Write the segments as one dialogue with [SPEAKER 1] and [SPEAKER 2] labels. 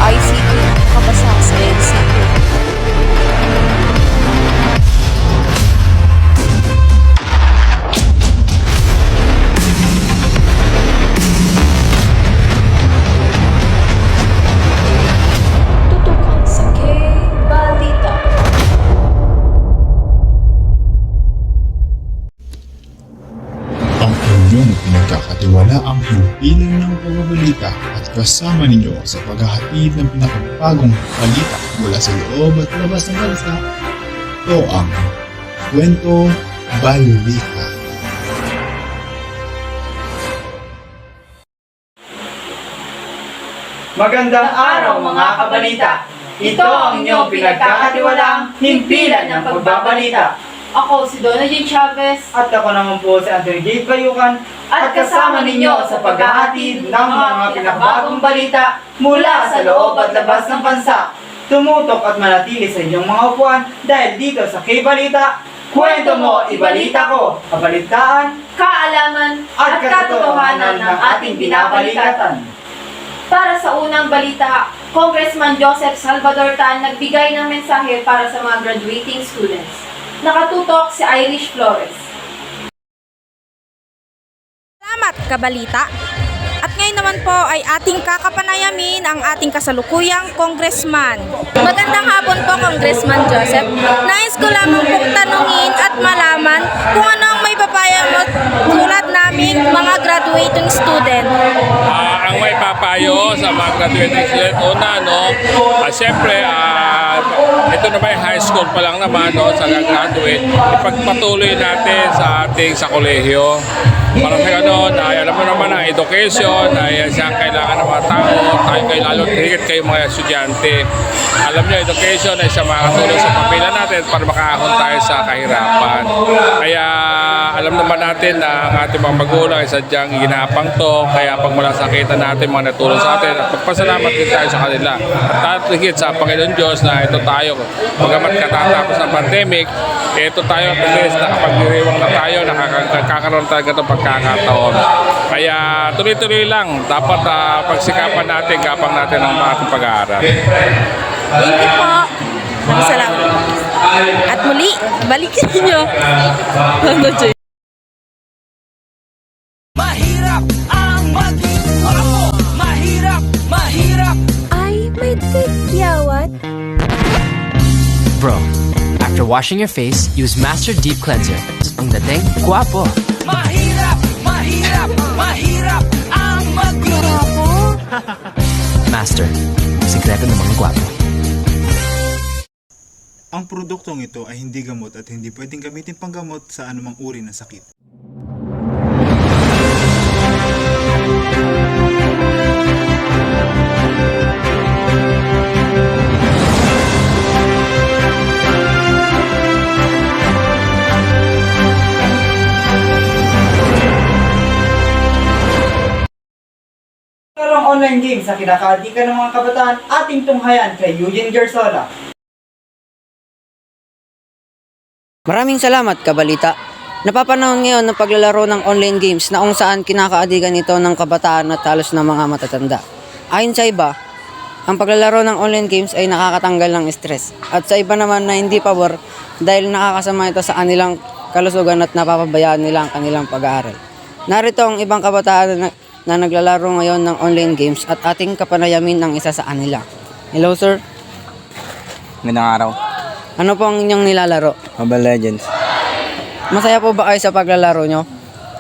[SPEAKER 1] ICQ, nakabasa sa LCQ. Tutukan sa K-Balita.
[SPEAKER 2] Ang inyong pinagkakatiwalaang himpilan ng pagbabalita at kasama ninyo sa paghahatid ng pinakabagong balita mula sa loob at labas ng bansa. Ito ang Kwento Balita.
[SPEAKER 3] Magandang araw mga kabalita! Ito ang inyong pinagkakatiwalaang himpilan ng pagbabalita.
[SPEAKER 1] Ako si Donna J. Chavez.
[SPEAKER 3] At ako naman po si Anthony J. Bayukan at kasama ninyo sa paghahatid ng mga pinakabagong balita mula sa loob at labas ng bansa. Tumutok at manatili sa inyong mga upuan dahil dito sa K-Balita, kwento mo, ibalita ko, kabalitaan
[SPEAKER 1] Kaalaman
[SPEAKER 3] at katotohanan ng ating binabalikatan.
[SPEAKER 1] Para sa unang balita, Congressman Joseph Salvador Tan nagbigay ng mensahe para sa mga graduating students. Nakatutok si Irish Flores.
[SPEAKER 4] Salamat, Kabalita! At ngayon naman po ay ating kakapanayamin ang ating kasalukuyang congressman. Magandang hapon po, Congressman Joseph. Nais ko lamang pong tanungin at malaman kung ano ang may papaya mo tulad naming mga graduating student.
[SPEAKER 5] Ang may papayo sa mga graduating student, una, siyempre, ito na may high school pa lang naman, sa graduate, ipagpatuloy natin sa ating sa kolehiyo. Para sa gano'n, alam mo naman ang education ay siyang kailangan ng mga tao, tayo kayo lalo, higit kayo mga estudyante. Alam niyo, education ay siya makakatulong sa pamilya natin para makaahon tayo sa kahirapan. Kaya alam naman natin na ang ating mga magulang ay sadyang ginapang to, kaya pag mula sakitan natin mga natulong sa atin, at pagpasalamat din tayo sa kanila. At higit sa Panginoon Diyos na ito tayo, pagamat katatapos ng pandemic, ito tayo at least nakapagdiriwang na tayo, nakakaroon tayo ng pagkakataon. Kaya tuloy-tuloy lang, dapat pagsikapan natin, kapang natin ang ating pag-aaral.
[SPEAKER 4] Thank you po. Salamat. At muli, balikin niyo.
[SPEAKER 6] Mahirap ang maging guwapo. Mahirap.
[SPEAKER 7] Ay, may tigyawat.
[SPEAKER 8] Bro, after washing your face, use Master Deep Cleanser. Ang dating, guwapo.
[SPEAKER 6] Mahirap ang maging guwapo.
[SPEAKER 8] Master, sikreto ng mga guwapo.
[SPEAKER 2] Ang produktong ito ay hindi gamot at hindi pwedeng gamitin panggamot sa anumang uri ng sakit.
[SPEAKER 3] Karong online games sa kinakaadikan ng mga kabataan, ating tunghayan kay Eugene Garzola.
[SPEAKER 9] Maraming salamat, Kabalita. Napapanahon ngayon ng paglalaro ng online games na kung saan kinakaadikan ito ng kabataan at halos ng mga matatanda. Ayon sa iba, ang paglalaro ng online games ay nakakatanggal ng stress. At sa iba naman na hindi pabor dahil nakakasama ito sa kanilang kalusugan at napapabayaan nila ang kanilang pag-aaral. Narito ang ibang kabataan na naglalaro ngayon ng online games at ating kapanayamin ng isa sa kanila. Hello, sir.
[SPEAKER 10] Magandang araw.
[SPEAKER 9] Ano po ang inyong nilalaro?
[SPEAKER 10] Mobile Legends.
[SPEAKER 9] Masaya po ba kayo sa paglalaro nyo?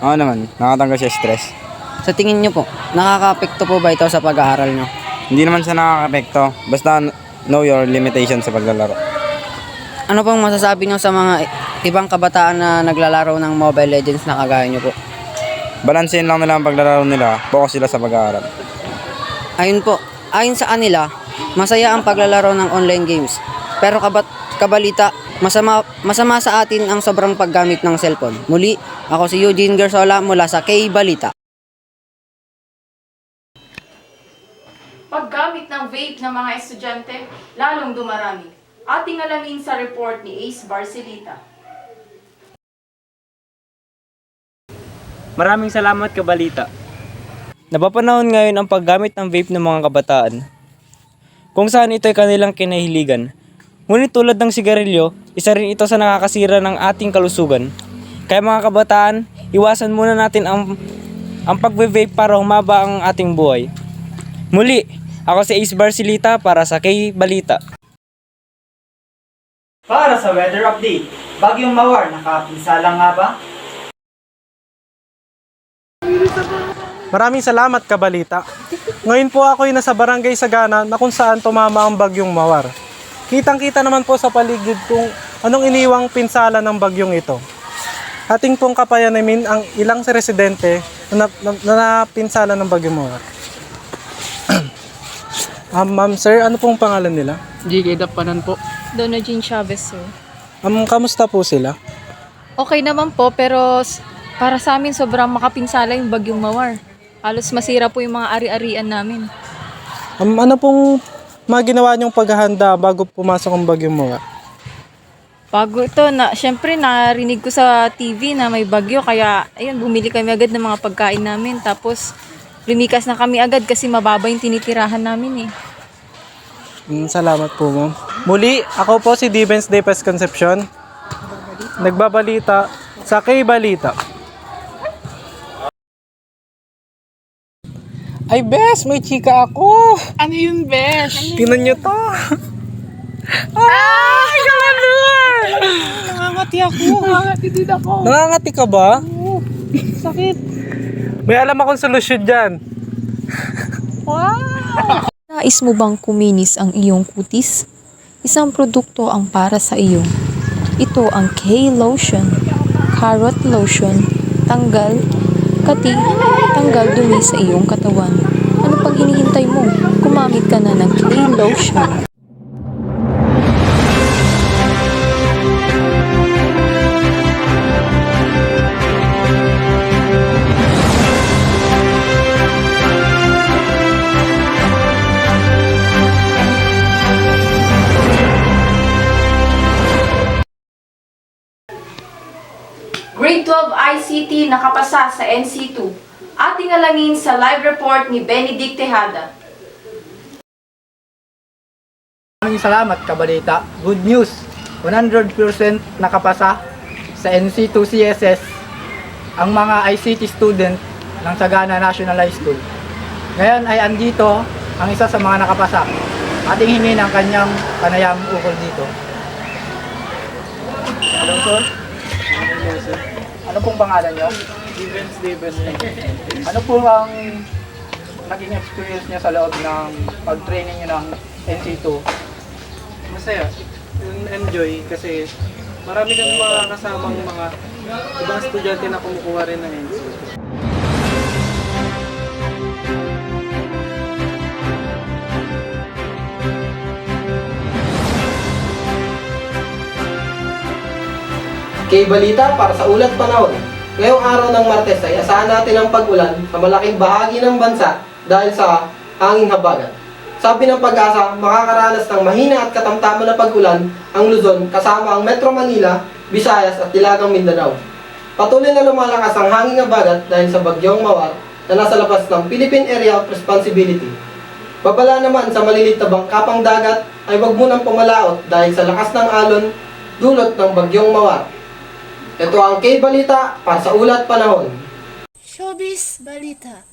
[SPEAKER 10] Oo naman, nakatanggal sa stress.
[SPEAKER 9] Sa tingin nyo po, nakaka-apekto po ba ito sa pag-aaral nyo?
[SPEAKER 10] Hindi naman siya nakaka-apekto, basta know your limitation sa paglalaro.
[SPEAKER 9] Ano pong masasabi nyo sa mga ibang kabataan na naglalaro ng Mobile Legends na kagaya nyo po?
[SPEAKER 10] Balansehin lang nila ang paglalaro nila, focus sila sa pag-aaral.
[SPEAKER 9] Ayun po, ayon sa kanila, masaya ang paglalaro ng online games. Pero Kabalita, masama sa atin ang sobrang paggamit ng cellphone. Muli, ako si Eugene Garzola mula sa K-Balita.
[SPEAKER 1] Paggamit ng vape ng mga estudyante, lalong dumarami. Ating alamin sa report ni Ace Barcelita.
[SPEAKER 11] Maraming salamat, Kabalita. Napapanahon ngayon ang paggamit ng vape ng mga kabataan.
[SPEAKER 10] kung saan ito ay kanilang kinahiligan. Ngunit tulad ng sigarilyo, isa rin ito sa nakakasira ng ating kalusugan. Kaya mga kabataan, iwasan muna natin ang pagbe-vape para humaba ang ating buhay. Muli, ako si Ace Barcelita para sa K-Balita.
[SPEAKER 3] Para sa weather update, Bagyong Mawar, nakapinsala nga ba?
[SPEAKER 11] Maraming salamat, Kabalita. Ngayon po ako'y nasa Barangay Sagana na kung saan tumama ang Bagyong Mawar. Kitang-kita naman po sa paligid kung anong iniwang pinsala ng bagyong ito. Ating pong kapayanamin ang ilang residente na napinsala ng Bagyong Mawar. Ma'am, sir, ano pong pangalan nila?
[SPEAKER 12] G.K. Dapanan po.
[SPEAKER 13] Donna Jean Chavez, sir.
[SPEAKER 11] Kamusta po sila?
[SPEAKER 13] Okay naman po, pero para sa amin sobrang makapinsala yung Bagyong Mawar. Halos masira po yung mga ari-arian namin.
[SPEAKER 11] Ano pong mga ginawa niyong paghahanda bago pumasok ang Bagyong Mawar?
[SPEAKER 13] Bago ito, syempre narinig ko sa TV na may bagyo, kaya ayun, bumili kami agad ng mga pagkain namin. Tapos lumikas na kami agad kasi mababa yung tinitirahan namin eh.
[SPEAKER 11] Salamat po, ma'am. Muli, ako po si Divens de Pes Concepcion. Nagbabalita sa K-Balita. Ay, Bes, may chika ako.
[SPEAKER 12] Ano yun, Besh?
[SPEAKER 11] Tingnan niyo to.
[SPEAKER 12] Ay, galanur! Nangangati ako. Nangangati din ako.
[SPEAKER 11] Nangangati ka ba?
[SPEAKER 12] Sakit.
[SPEAKER 11] May alam akong solusyon dyan.
[SPEAKER 12] Wow!
[SPEAKER 13] Nais mo bang kuminis ang iyong kutis? Isang produkto ang para sa iyo. Ito ang K-Lotion. Carrot Lotion. Tanggal tanggal dumi sa iyong katawan. Ano pang hinihintay mo? Gumamit ka na ng K-Lotion.
[SPEAKER 1] Grade 12 ICT nakapasa sa NC2. Ating alangin sa live report ni Benedict Tejada.
[SPEAKER 3] Maraming salamat, Kabalita. Good news, 100% nakapasa sa NC2 CSS ang mga ICT student ng Sagana National High School. Ngayon ay andito ang isa sa mga nakapasa. Ating hingin ang kanyang panayam ukol dito. Hello, sir. Ano pong pangalan nyo?
[SPEAKER 11] Divens.
[SPEAKER 3] Ano po ang naging experience niya sa loob ng pag-training niyo ng NC2?
[SPEAKER 11] Masaya. Enjoy kasi marami kang mga kasamang mga ibang estudyante na kumukuha rin ng NC.
[SPEAKER 14] K-Balita para sa ulat panahon. Ngayong araw ng Martes ay asahan natin ang pag-ulan sa malaking bahagi ng bansa dahil sa hanging habagat. Sabi ng Pag-asa, makakaranas ng mahina at katamtaman na pag-ulan ang Luzon kasama ang Metro Manila, Visayas at Hilagang Mindanao. Patuloy na lumalakas ang hanging habagat dahil sa Bagyong Mawar na nasa labas ng Philippine Area of Responsibility. Babala naman sa malilit na bangkapang dagat ay huwag munang pumalaot dahil sa lakas ng alon dulot ng Bagyong Mawar. Ito ang K-Balita para sa ulat panahon.
[SPEAKER 7] Showbiz Balita.